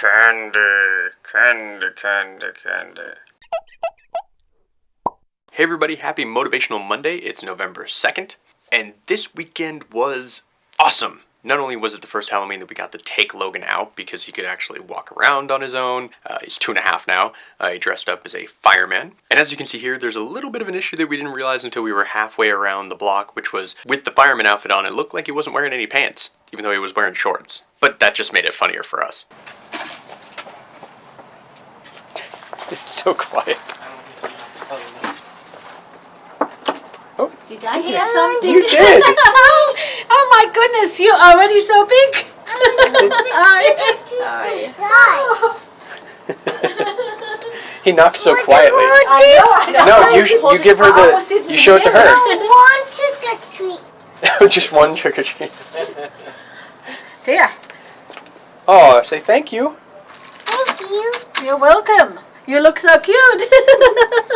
Candy, candy, candy, candy. Hey everybody, happy Motivational Monday. It's November 2nd, and this weekend was awesome. Not only was it the first Halloween that we got to take Logan out because he could actually walk around on his own. He's 2.5 now. He dressed up as a fireman. And as you can see here, there's a little bit of an issue that we didn't realize until we were halfway around the block, which was with the fireman outfit on, it looked like he wasn't wearing any pants, even though he was wearing shorts. But that just made it funnier for us. It's so quiet. Oh. Did I hear something? You did! Oh my goodness, you already so big? He knocks so quietly. I know. No, you give her the, you show it to her. One trick or treat. Just one trick or treat. There. Oh, say thank you. Thank you. You're welcome. You look so cute.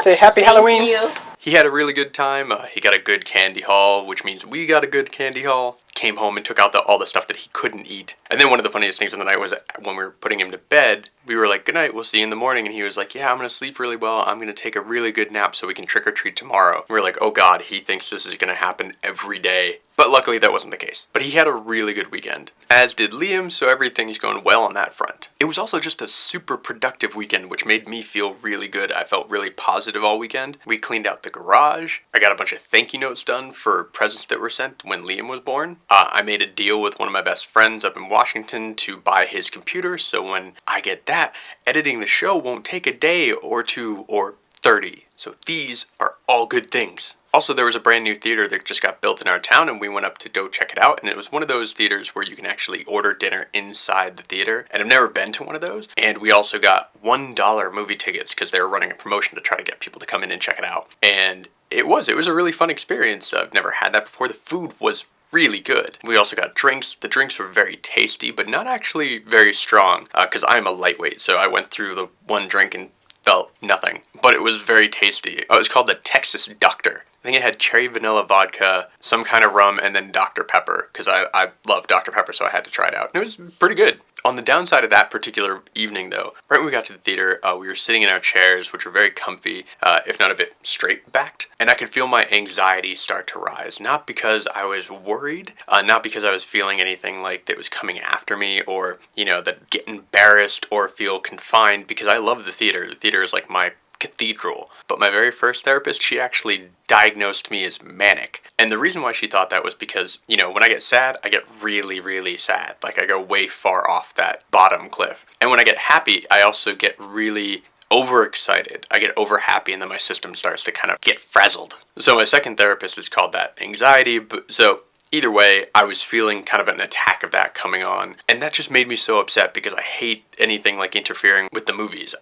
Say happy Halloween. You. He had a really good time. He got a good candy haul, which means we got a good candy haul. Came home and took out all the stuff that he couldn't eat. And then one of the funniest things in the night was when we were putting him to bed, we were like, good night, we'll see you in the morning. And he was like, yeah, I'm going to sleep really well. I'm going to take a really good nap so we can trick or treat tomorrow. We were like, oh God, he thinks this is going to happen every day. But luckily that wasn't the case. But he had a really good weekend, as did Liam, so everything's going well on that front. It was also just a super productive weekend, which made me feel really good. I felt really positive all weekend. We cleaned out the garage. I got a bunch of thank you notes done for presents that were sent when Liam was born. I made a deal with one of my best friends up in Washington to buy his computer, so when I get that, editing the show won't take a day or 2 or 30. So these are all good things. Also, there was a brand new theater that just got built in our town, and we went up to go check it out, and it was one of those theaters where you can actually order dinner inside the theater, and I've never been to one of those. And we also got $1 movie tickets because they were running a promotion to try to get people to come in and check it out. And it was a really fun experience. I've never had that before. The food was really good. We also got drinks. The drinks were very tasty, but not actually very strong, because I'm a lightweight, so I went through the one drink and felt nothing. But it was very tasty. It was called the Texas Doctor. I think it had cherry vanilla vodka, some kind of rum, and then Dr. Pepper, because I love Dr. Pepper, so I had to try it out. And it was pretty good. On the downside of that particular evening, though, right when we got to the theater, we were sitting in our chairs, which were very comfy, if not a bit straight-backed, and I could feel my anxiety start to rise. Not because I was worried, not because I was feeling anything like that was coming after me, or, that get embarrassed or feel confined, because I love the theater. The theater is like my cathedral. But my very first therapist, she actually diagnosed me as manic. And the reason why she thought that was because, when I get sad, I get really, really sad. Like, I go way far off that bottom cliff. And when I get happy, I also get really overexcited. I get over happy, and then my system starts to kind of get frazzled. So my second therapist has called that anxiety. So either way, I was feeling kind of an attack of that coming on, and that just made me so upset because I hate anything like interfering with the movies.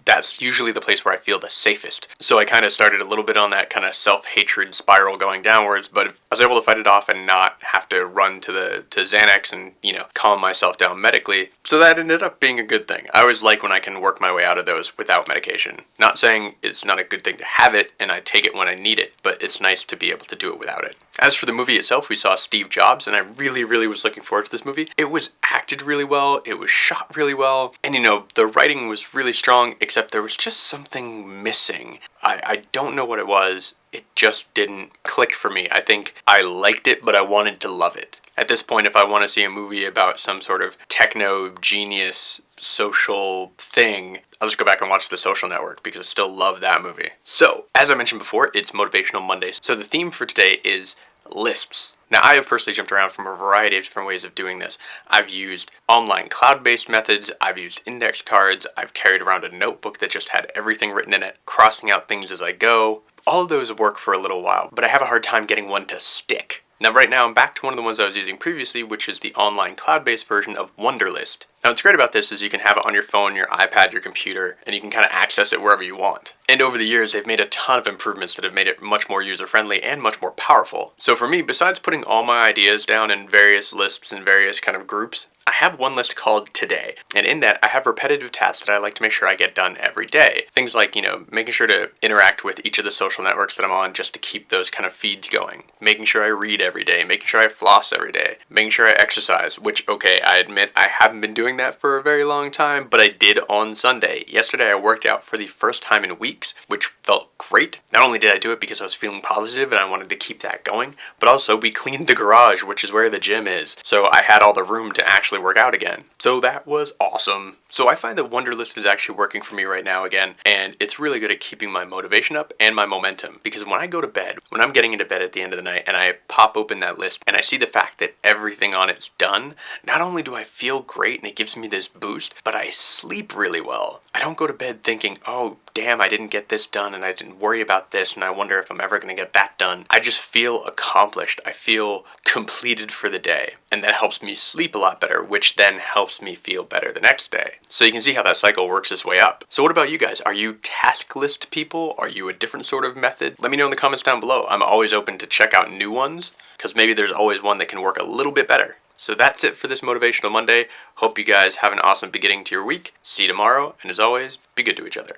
That's usually the place where I feel the safest. So I kind of started a little bit on that kind of self-hatred spiral going downwards, but I was able to fight it off and not have to run to Xanax and, calm myself down medically. So that ended up being a good thing. I always like when I can work my way out of those without medication. Not saying it's not a good thing to have it and I take it when I need it, but it's nice to be able to do it without it. As for the movie itself, we saw Steve Jobs, and I really, really was looking forward to this movie. It was acted really well, it was shot really well, and the writing was really strong, except there was just something missing. I don't know what it was. It just didn't click for me. I think I liked it, but I wanted to love it. At this point, if I want to see a movie about some sort of techno genius social thing, I'll just go back and watch The Social Network because I still love that movie. So, as I mentioned before, it's Motivational Monday. So the theme for today is lists. Now, I have personally jumped around from a variety of different ways of doing this. I've used online cloud-based methods, I've used index cards, I've carried around a notebook that just had everything written in it, crossing out things as I go. All of those work for a little while, but I have a hard time getting one to stick. Now right now I'm back to one of the ones I was using previously, which is the online cloud-based version of Wunderlist. Now what's great about this is you can have it on your phone, your iPad, your computer, and you can kind of access it wherever you want. And over the years they've made a ton of improvements that have made it much more user-friendly and much more powerful. So for me, besides putting all my ideas down in various lists and various kind of groups, I have one list called Today, and in that I have repetitive tasks that I like to make sure I get done every day. Things like, making sure to interact with each of the social networks that I'm on just to keep those kind of feeds going. Making sure I read every day, making sure I floss every day, making sure I exercise, which, okay, I admit I haven't been doing that for a very long time, but I did on Sunday. Yesterday I worked out for the first time in weeks, which felt great. Not only did I do it because I was feeling positive and I wanted to keep that going, but also we cleaned the garage, which is where the gym is. So I had all the room to actually work out again. So that was awesome. So I find that Wunderlist is actually working for me right now again, and it's really good at keeping my motivation up and my momentum, because when I go to bed, when I'm getting into bed at the end of the night and I pop open that list and I see the fact that everything on it's done, not only do I feel great and it gives me this boost, but I sleep really well. I don't go to bed thinking, oh damn, I didn't get this done and I didn't worry about this and I wonder if I'm ever going to get that done. I just feel accomplished. I feel completed for the day, and that helps me sleep a lot better, which then helps me feel better the next day. So you can see how that cycle works its way up. So what about you guys? Are you task list people? Are you a different sort of method? Let me know in the comments down below. I'm always open to check out new ones, because maybe there's always one that can work a little bit better. So that's it for this Motivational Monday. Hope you guys have an awesome beginning to your week. See you tomorrow, and as always, be good to each other.